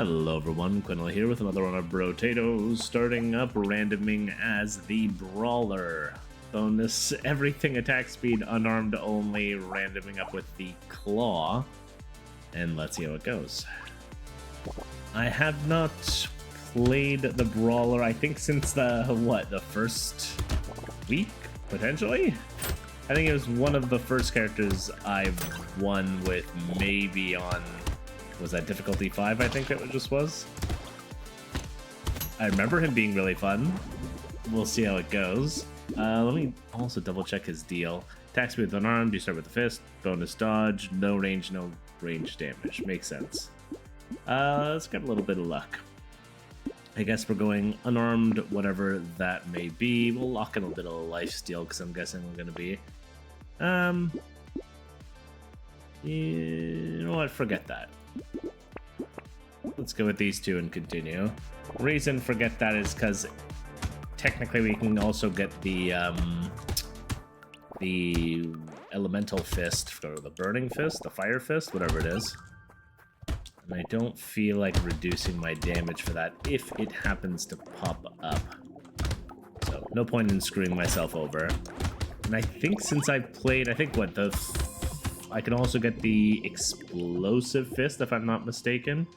Hello everyone, Quinel here with another one of Brotato, starting up randoming as the Brawler. Bonus, everything attack speed, unarmed only, randoming up with the Claw. And let's see how it goes. I have not played the Brawler, I think since the first week, potentially? I think it was one of the first characters I've won with, maybe on... was that difficulty 5, I think it just was? I remember him being really fun. We'll see how it goes. Let me also double check his deal. Attack speed with unarmed, you start with the fist. Bonus dodge, no range damage. Makes sense. Let's get a little bit of luck. I guess we're going unarmed, whatever that may be. We'll lock in a bit of life steal because I'm guessing we're going to be... you know what? Forget that. Let's go with these two and continue. Reason forget that is because technically we can also get the elemental fist, or the burning fist, the fire fist, whatever it is. And I don't feel like reducing my damage for that if it happens to pop up. So no point in screwing myself over. And I think since I've played, I think what I can also get the explosive fist if I'm not mistaken.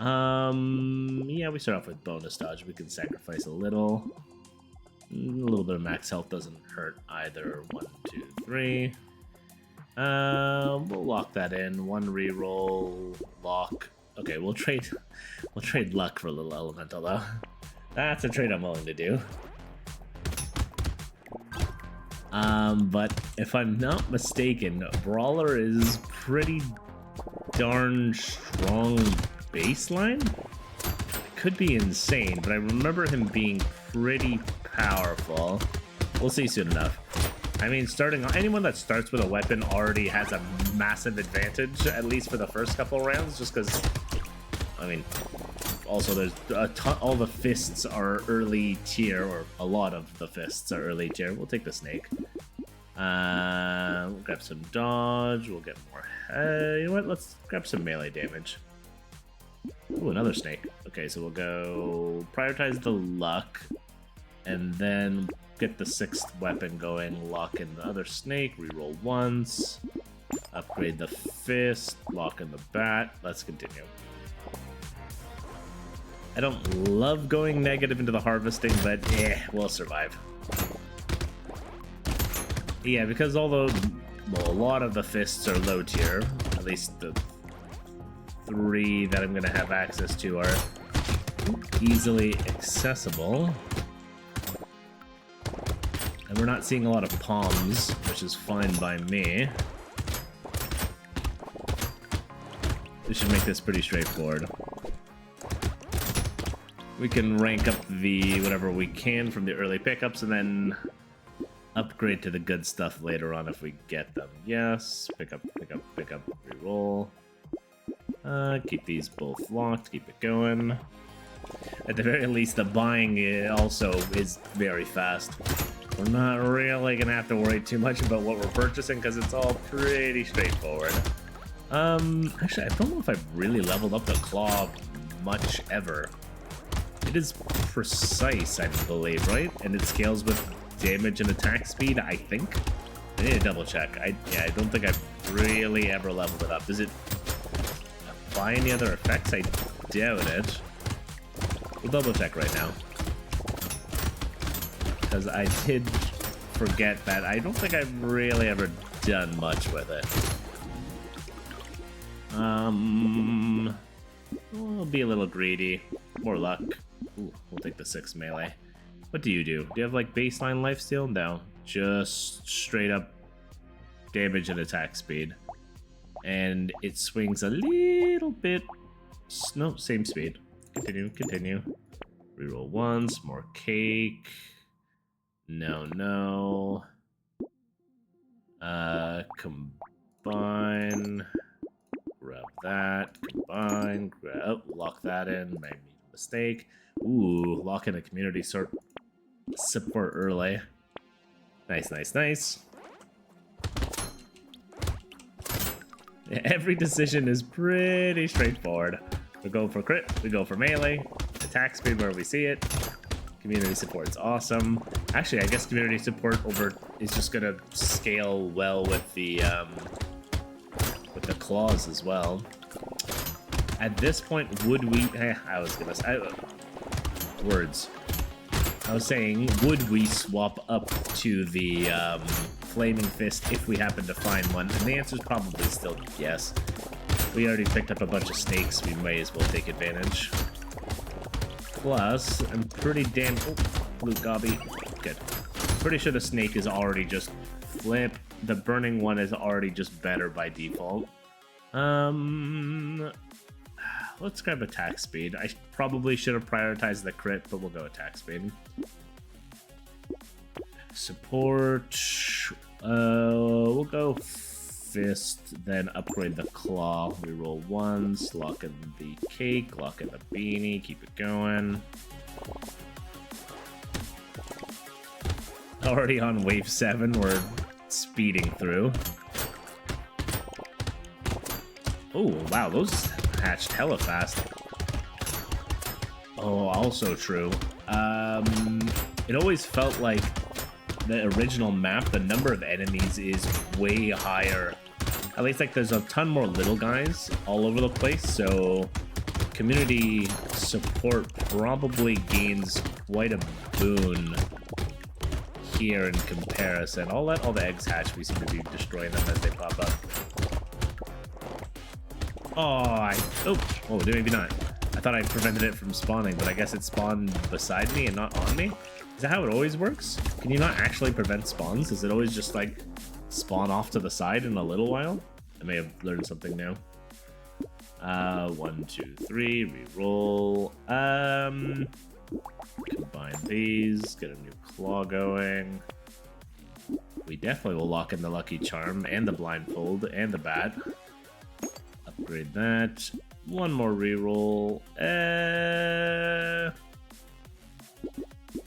Yeah, we start off with bonus dodge. We can sacrifice a little. A little bit of max health doesn't hurt either. 1, 2, 3. We'll lock that in. 1 reroll, lock. Okay, we'll trade luck for a little elemental though. That's a trade I'm willing to do. But if I'm not mistaken, Brawler is pretty darn strong baseline. It could be insane, but I remember him being pretty powerful. We'll see soon enough. I mean, anyone that starts with a weapon already has a massive advantage, at least for the first couple rounds, just because, I mean, also there's a ton, all the fists are early tier, or a lot of the fists are early tier. We'll take the snake. We'll grab some dodge, we'll get more, you know what, let's grab some melee damage. Ooh, another snake. Okay, so we'll go prioritize the luck, and then get the 6th weapon going, lock in the other snake, reroll once, upgrade the fist, lock in the bat. Let's continue. I don't love going negative into the harvesting, but we'll survive. Yeah, because a lot of the fists are low tier, at least the 3 that I'm gonna have access to are easily accessible. And we're not seeing a lot of palms, which is fine by me. We should make this pretty straightforward. We can rank up the whatever we can from the early pickups and then upgrade to the good stuff later on if we get them. Yes, pick up, reroll. Keep these both locked, keep it going. At the very least, the buying also is very fast. We're not really gonna have to worry too much about what we're purchasing because it's all pretty straightforward. Actually, I don't know if I've really leveled up the claw much ever. It is precise, I believe, right? And it scales with damage and attack speed, I think. I need to double check. I don't think I've really ever leveled it up. Does it apply any other effects? I doubt it. We'll double check right now. Because I did forget that I don't think I've really ever done much with it. We'll be a little greedy. More luck. Ooh, we'll take the 6 melee. What do? Do you have like baseline lifesteal? No, just straight up damage and attack speed. And it swings a little bit. No, same speed. Continue. Reroll once, more cake. No. Combine. Grab that. Combine. Grab. Lock that in. Maybe mistake. Ooh, lock in a community support early. Nice. Every decision is pretty straightforward. We go for crit, we go for melee, attack speed where we see it. Community support's awesome. Actually, I guess community support over is just gonna scale well with the claws as well. At this point, would we? I was gonna say words. I was saying, would we swap up to the flaming fist if we happen to find one? And the answer is probably still yes. We already picked up a bunch of snakes. We may as well take advantage. Plus, I'm pretty damn... Oh, blue gobby. Good. Pretty sure the snake is already just flip. The burning one is already just better by default. Let's grab attack speed. I probably should have prioritized the crit, but we'll go attack speed. Support. We'll go fist, then upgrade the claw. We roll ones, lock in the cake, lock in the beanie, keep it going. Already on wave 7, we're speeding through. Oh, wow, those hatched hella fast. Oh, also true. It always felt like the original map, the number of enemies is way higher. At least, like, there's a ton more little guys all over the place, so community support probably gains quite a boon here in comparison. I'll let all the eggs hatch. We seem to be destroying them as they pop up. Oh, maybe not. I thought I prevented it from spawning, but I guess it spawned beside me and not on me. Is that how it always works? Can you not actually prevent spawns? Does it always just, like, spawn off to the side in a little while? I may have learned something new. 1, 2, 3, re-roll. Combine these, get a new claw going. We definitely will lock in the lucky charm and the blindfold and the bat. Upgrade that. One more re-roll.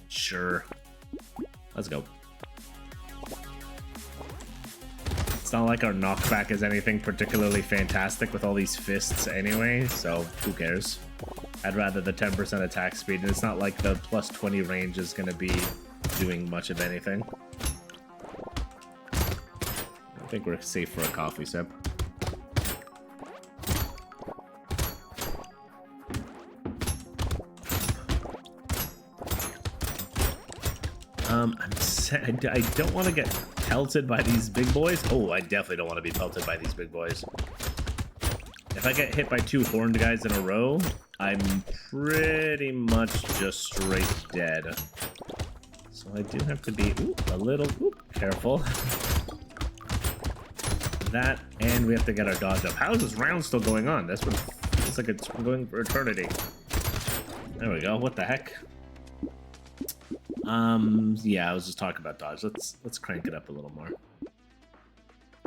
Sure. Let's go. It's not like our knockback is anything particularly fantastic with all these fists anyway, so who cares? I'd rather the 10% attack speed, and it's not like the plus 20 range is going to be doing much of anything. I think we're safe for a coffee sip. I don't want to get pelted by these big boys. Oh, I definitely don't want to be pelted by these big boys. If I get hit by 2 horned guys in a row, I'm pretty much just straight dead. So I do have to be a little careful. That, and we have to get our dodge up. How is this round still going on? That's what it's like. It's going for eternity. There we go. What the heck? Yeah, I was just talking about dodge. Let's crank it up a little more.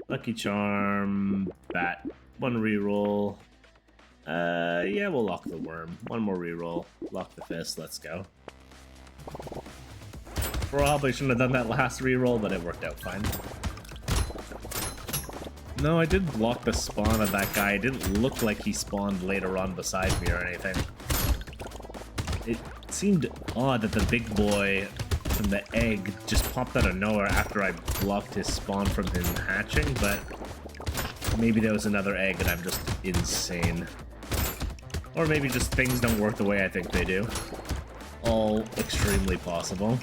Lucky charm, bat, 1 reroll. Yeah, we'll lock the worm. 1 more reroll. Lock the fist. Let's go. Probably shouldn't have done that last reroll, but it worked out fine. No, I did block the spawn of that guy. It didn't look like he spawned later on beside me or anything. It seemed odd that the big boy from the egg just popped out of nowhere after I blocked his spawn from him hatching, but maybe there was another egg and I'm just insane. Or maybe just things don't work the way I think they do. All extremely possible.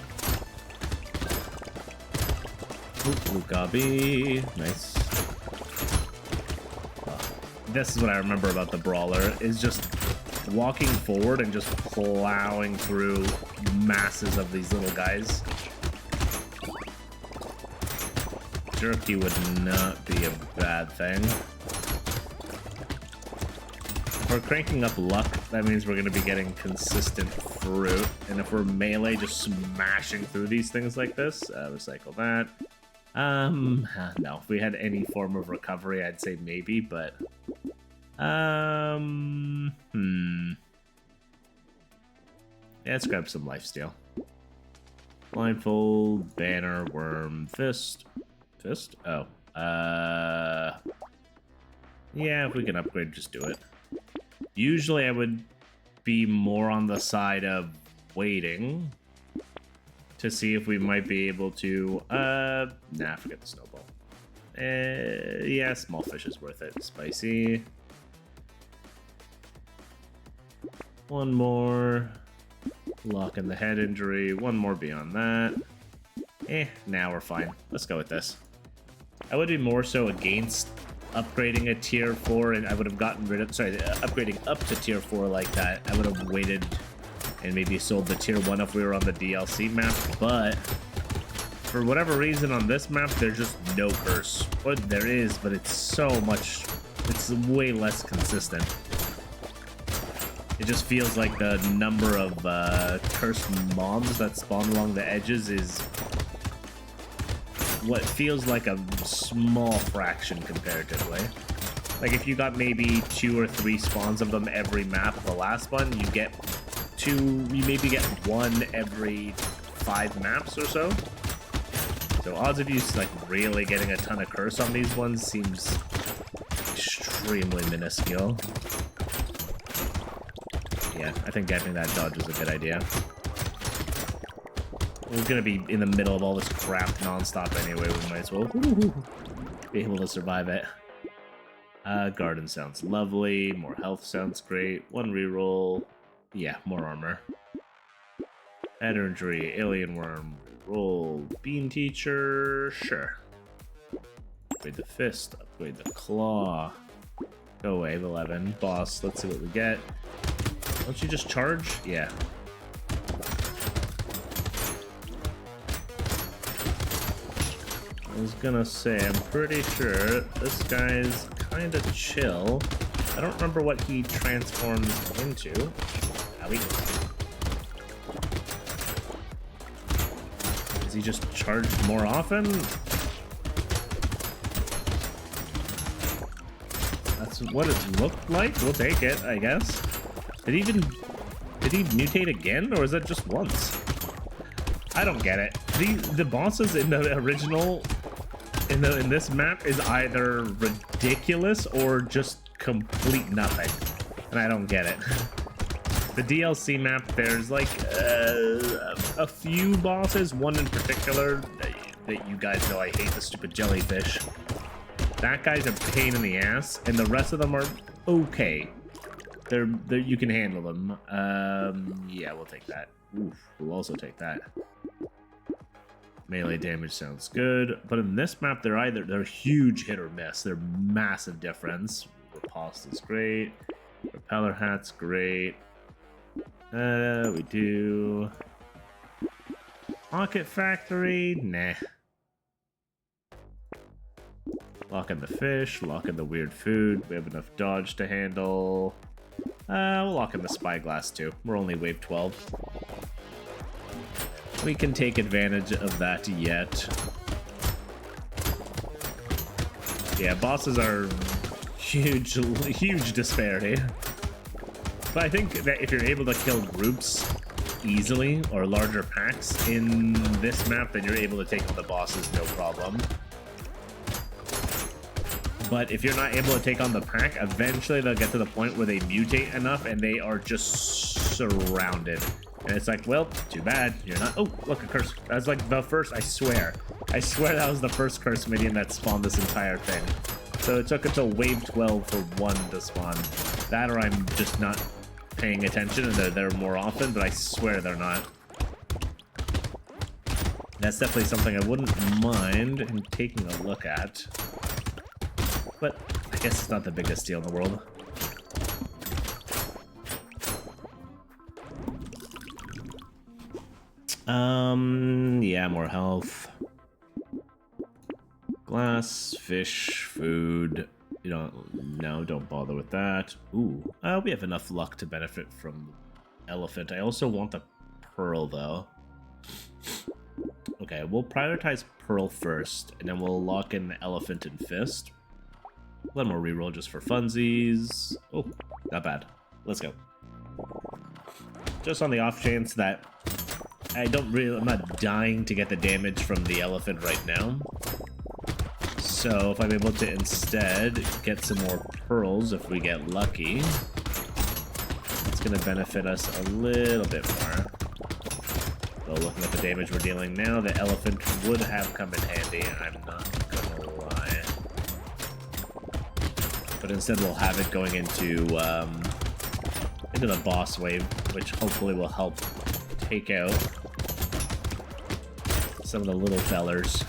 Ooh, Gabi. Nice. This is what I remember about the Brawler, is just walking forward and just plowing through masses of these little guys. Jerky would not be a bad thing. If we're cranking up luck, that means we're going to be getting consistent fruit. And if we're melee, just smashing through these things like this, recycle that. No, if we had any form of recovery, I'd say maybe, but... Yeah, let's grab some lifesteal. Blindfold, banner, worm, fist. Fist? Oh. Yeah, if we can upgrade, just do it. Usually I would be more on the side of waiting to see if we might be able to, nah, forget the snowball. Yeah, small fish is worth it. Spicy. One more. Lock in the head injury. One more beyond that. Now we're fine. Let's go with this. I would be more so against upgrading a tier 4, and I would have gotten rid of, sorry, upgrading up to tier 4 like that. I would have waited and maybe sold the tier 1 if we were on the DLC map, but for whatever reason on this map, there's just no curse. What there is, but it's so much, it's way less consistent. It just feels like the number of cursed mobs that spawn along the edges is what feels like a small fraction comparatively. Like if you got maybe 2 or 3 spawns of them every map, the last one, you get 2, you maybe get 1 every 5 maps or so. So odds of you like really getting a ton of curse on these ones seems extremely minuscule. Yeah, I think getting that dodge is a good idea. We're gonna be in the middle of all this crap non-stop anyway, we might as well be able to survive it. Garden sounds lovely, more health sounds great, 1 reroll, yeah, more armor. Head injury, alien worm, roll, bean teacher, sure. Upgrade the fist, upgrade the claw. Go away, 11, boss, let's see what we get. Don't you just charge? Yeah. I was gonna say, I'm pretty sure this guy's kind of chill. I don't remember what he transforms into. Owie. Is he just charged more often? That's what it looked like. We'll take it, I guess. Did he mutate again, or is that just once? I don't get it. The bosses in the original, in this map, is either ridiculous or just complete nothing, and I don't get it. The DLC map, there's like a few bosses, one in particular that you guys know I hate, the stupid jellyfish. That guy's a pain in the ass, and the rest of them are okay. They're you can handle them. Yeah, we'll take that. Oof, we'll also take that. Melee damage sounds good, but in this map, they're huge hit or miss. They're massive difference. Riposte is great. Propeller hat's great. We do Rocket Factory. Nah. Lock in the fish. Lock in the weird food. We have enough dodge to handle. We'll lock in the spyglass too. We're only wave 12. We can take advantage of that yet. Yeah, bosses are huge disparity. But I think that if you're able to kill groups easily or larger packs in this map, then you're able to take on the bosses no problem. But if you're not able to take on the pack, eventually they'll get to the point where they mutate enough and they are just surrounded. And it's like, well, too bad. You're not... Oh, look, a curse. That was like the first... I swear that was the first curse minion that spawned this entire thing. So it took until wave 12 for one to spawn. That or I'm just not paying attention and they're there more often, but I swear they're not. That's definitely something I wouldn't mind taking a look at. But I guess it's not the biggest deal in the world. Yeah, more health. Glass, fish, food. You don't bother with that. Ooh, we have enough luck to benefit from elephant. I also want the pearl though. Okay, we'll prioritize pearl first, and then we'll lock in the elephant and fist. One more reroll just for funsies. Oh, not bad. Let's go. Just on the off chance that I'm not dying to get the damage from the elephant right now. So if I'm able to instead get some more pearls if we get lucky. going to benefit us a little bit more. Though looking at the damage we're dealing now, the elephant would have come in handy, I'm not going to lie. But instead we'll have it going into the boss wave, which hopefully will help take out some of the little fellers.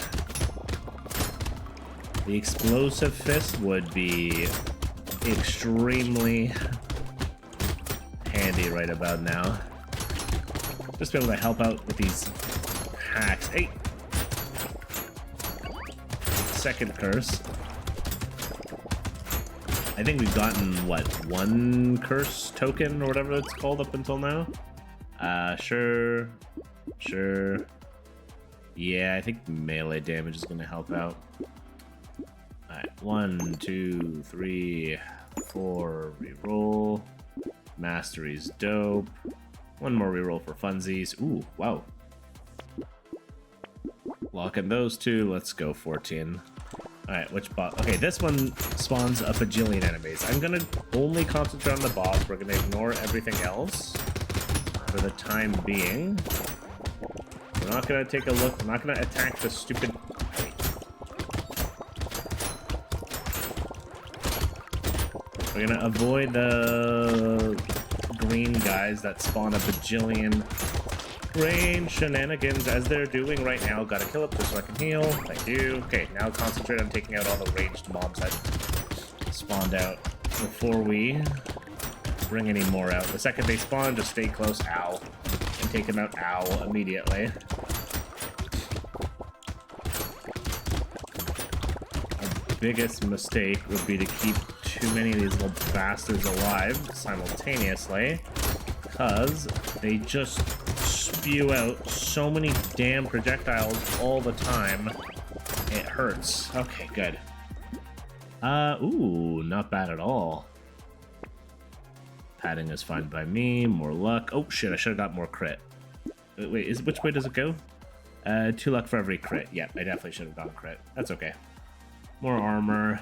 The explosive fist would be extremely handy right about now. Just be able to help out with these hacks. Hey! Second curse. I think we've gotten, what, one curse token or whatever it's called up until now? Sure. Yeah, I think melee damage is going to help out. Alright, 1, 2, 3, 4, reroll. Mastery's dope. One more reroll for funsies. Ooh, wow. Locking those two. Let's go 14. Alright, which boss? Okay, this one spawns a bajillion enemies. I'm gonna only concentrate on the boss. We're gonna ignore everything else for the time being. We're not gonna take a look. We're not gonna attack the stupid... We're gonna avoid the green guys that spawn a bajillion range shenanigans as they're doing right now. Gotta kill it just so I can heal. Thank you. Okay, now concentrate on taking out all the ranged mobs that spawned out before we bring any more out. The second they spawn, just stay close, ow, and take them out, ow, immediately. Our biggest mistake would be to keep too many of these little bastards alive simultaneously, because they just spew out so many damn projectiles all the time. It hurts. Okay, good. Ooh, not bad at all. Padding is fine by me. More luck. Oh shit, I should have got more crit. Wait, which way does it go? 2 luck for every crit. Yeah, I definitely should have gotten crit. That's okay. More armor.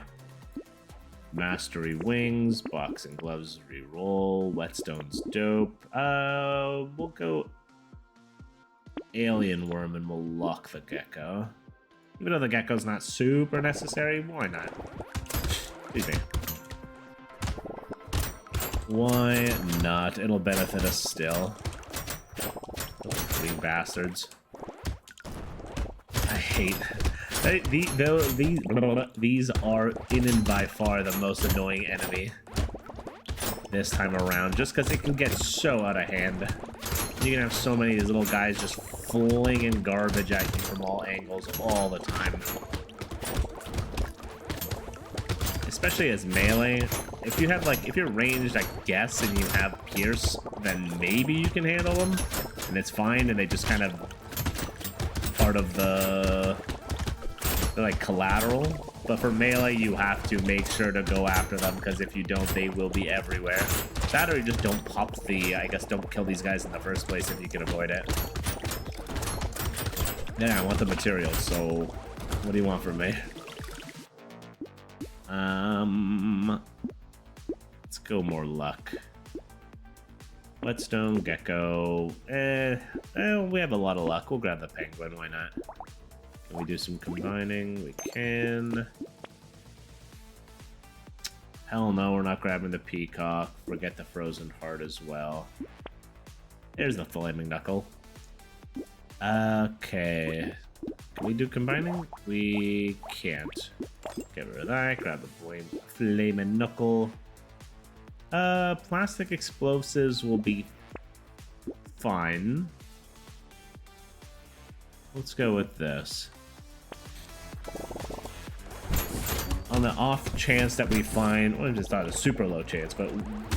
Mastery wings. Boxing gloves reroll. Whetstone's dope. We'll go alien worm and we'll lock the gecko. Even though the gecko's not super necessary, why not? Excuse me. Why not? It'll benefit us still. Green bastards. I hate... These are in and by far the most annoying enemy this time around, just because it can get so out of hand. You can have so many of these little guys just flinging garbage at you from all angles all the time. Especially as melee. If you're ranged, I guess, and you have Pierce, then maybe you can handle them, and it's fine, and they just kind of part of they're like collateral. But for melee, you have to make sure to go after them, because if you don't, they will be everywhere. That or you just don't pop don't kill these guys in the first place if you can avoid it. Yeah, I want the materials, so what do you want from me? Let's go more luck. Whetstone, gecko. We have a lot of luck. We'll grab the penguin, why not? Can we do some combining? We can. Hell no, we're not grabbing the peacock. Forget the frozen heart as well. There's the flaming knuckle. Okay. Can we do combining? We can't. Get rid of that. Grab the flaming knuckle. Plastic explosives will be fine. Let's go with this. On the off chance that we find, well, it's not a super low chance, but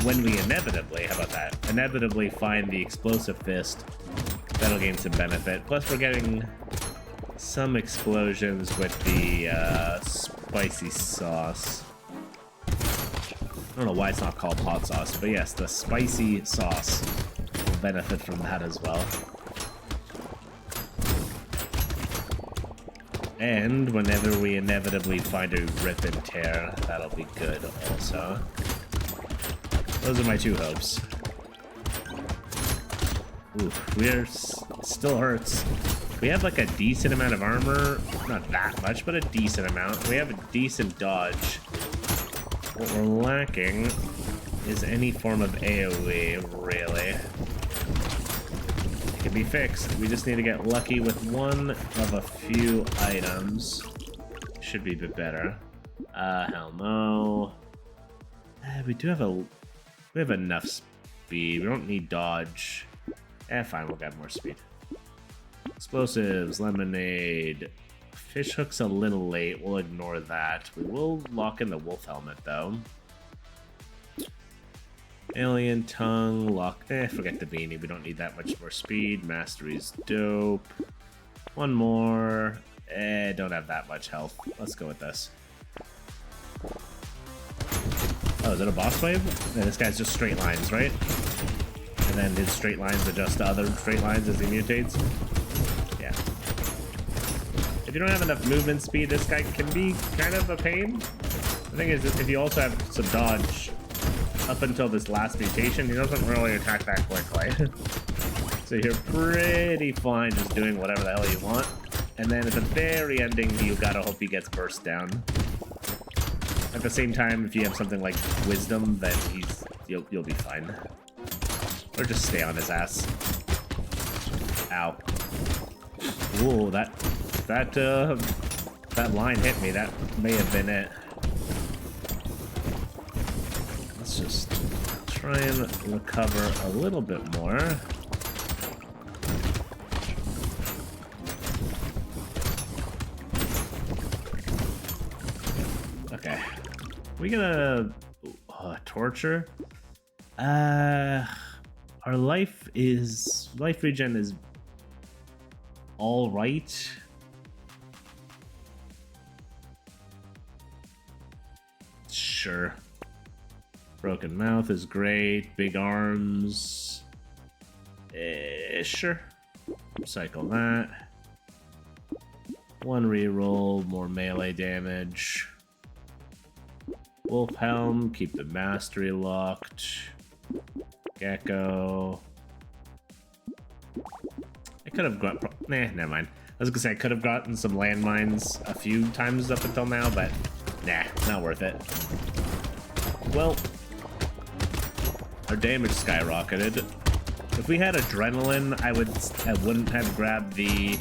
when we inevitably, how about that? Inevitably find the explosive fist, that'll gain some benefit. Plus we're getting some explosions with the spicy sauce. I don't know why it's not called hot sauce, but yes, the spicy sauce will benefit from that as well. And whenever we inevitably find a rip and tear, that'll be good also. Those are my two hopes. Oof, still hurts. We have like a decent amount of armor. Not that much, but a decent amount. We have a decent dodge. What we're lacking is any form of AoE, really. It can be fixed. We just need to get lucky with one of a few items. Should be a bit better. Hell no. We have enough speed. We don't need dodge. Fine, we'll get more speed. Explosives, lemonade. Fish hook's a little late. We'll ignore that. We will lock in the wolf helmet, though. Alien tongue, lock. Forget the beanie. We don't need that much more speed. Mastery's dope. One more. Don't have that much health. Let's go with this. Oh, is it a boss wave? Yeah, this guy's just straight lines, right? And then his straight lines adjust to other straight lines as he mutates. Yeah. If you don't have enough movement speed, this guy can be kind of a pain. The thing is, if you also have some dodge up until this last mutation, he doesn't really attack that quickly. So you're pretty fine just doing whatever the hell you want. And then at the very ending, you gotta hope he gets burst down. At the same time, if you have something like Wisdom, then you'll be fine. Or just stay on his ass. Ow. Ooh, that line hit me. That may have been it. Let's just try and recover a little bit more. Okay. We gonna torture? Our life regen is all right. Sure. Broken mouth is great. Big arms. Sure. Cycle that. One reroll, more melee damage. Wolf helm, keep the mastery locked. Gecko. I could have got. Never mind. I was gonna say I could have gotten some landmines a few times up until now, but nah, not worth it. Well, our damage skyrocketed. If we had adrenaline, I wouldn't have grabbed the.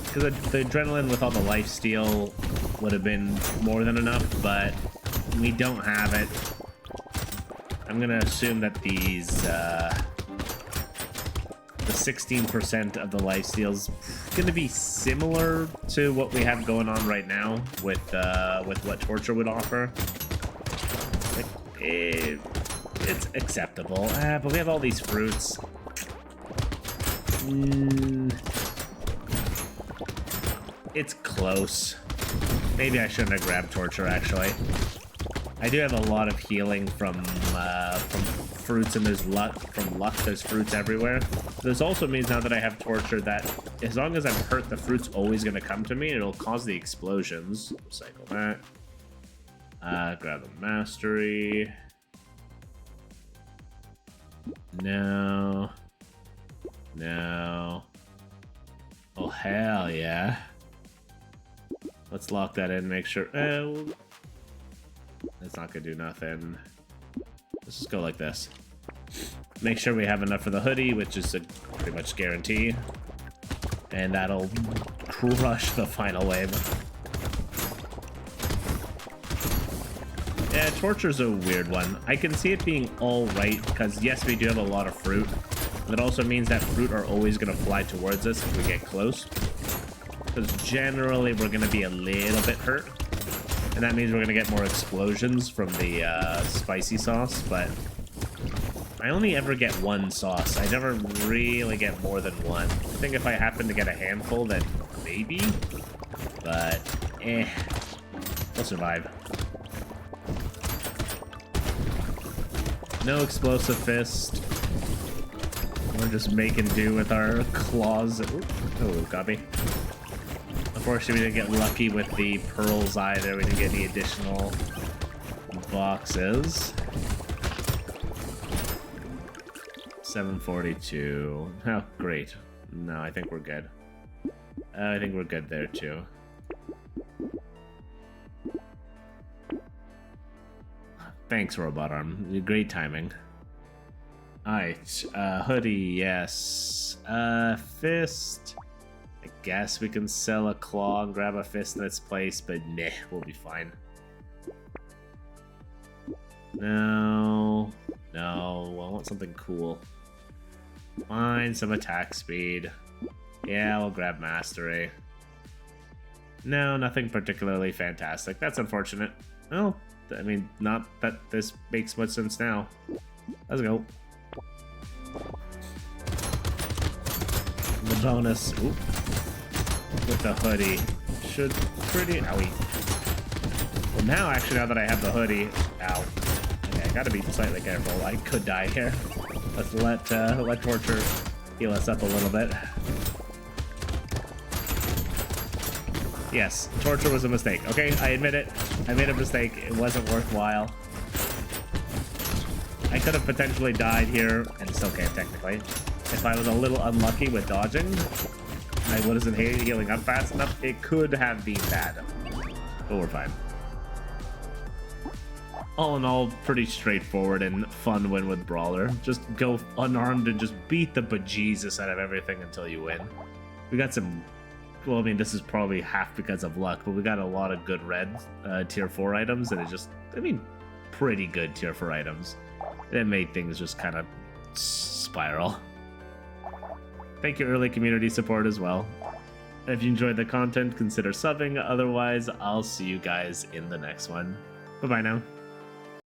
Because the adrenaline with all the lifesteal would have been more than enough, but we don't have it. I'm gonna assume that these, the 16% of the lifesteal's gonna be similar to what we have going on right now with what Torture would offer. It's acceptable, but we have all these fruits. It's close. Maybe I shouldn't have grabbed Torture, actually. I do have a lot of healing from fruits, and there's luck. From luck, there's fruits everywhere. This also means now that I have Torture that as long as I'm hurt, the fruit's always going to come to me, and it'll cause the explosions. Cycle that. Grab the mastery. No. No. Oh, hell yeah. Let's lock that in, make sure. That's not gonna do nothing. Let's just go like this. Make sure we have enough for the hoodie, which is a pretty much guarantee. And that'll crush the final wave. Yeah, Torture's a weird one. I can see it being alright, because yes, we do have a lot of fruit. That also means that fruit are always gonna fly towards us if we get close. Because generally we're going to be a little bit hurt. And that means we're going to get more explosions from the spicy sauce, but I only ever get one sauce. I never really get more than one. I think if I happen to get a handful, then maybe. But, we'll survive. No explosive fist. We're just making do with our claws. Oh, got me. Unfortunately, we didn't get lucky with the pearls either. We didn't get any additional boxes. 742. Oh, great. No, I think we're good. I think we're good there, too. Thanks, Robot Arm. Great timing. Alright, hoodie, yes. Fist. I guess we can sell a claw and grab a fist in its place, but meh, we'll be fine. No. No, I want something cool. Find some attack speed. Yeah, we'll grab mastery. No, nothing particularly fantastic. That's unfortunate. Oh, I mean, not that this makes much sense now. Let's go. The bonus, oop, with the hoodie should pretty, owie. Well, now actually, now that I have the hoodie, ow. Okay, I gotta be slightly careful. I could die here. Let's let Torture heal us up a little bit. Yes, Torture was a mistake. Okay, I admit it. I made a mistake. It wasn't worthwhile. I could have potentially died here, and still can technically. If I was a little unlucky with dodging, I wasn't healing up fast enough. It could have been bad, but we're fine. All in all, pretty straightforward and fun win with Brawler. Just go unarmed and just beat the bejesus out of everything until you win. We got some, well, I mean, this is probably half because of luck, but we got a lot of good red tier 4 items, and it just, I mean, pretty good tier 4 items. It made things just kind of spiral. Thank you, early community support as well. If you enjoyed the content, consider subbing. Otherwise, I'll see you guys in the next one. Bye-bye now.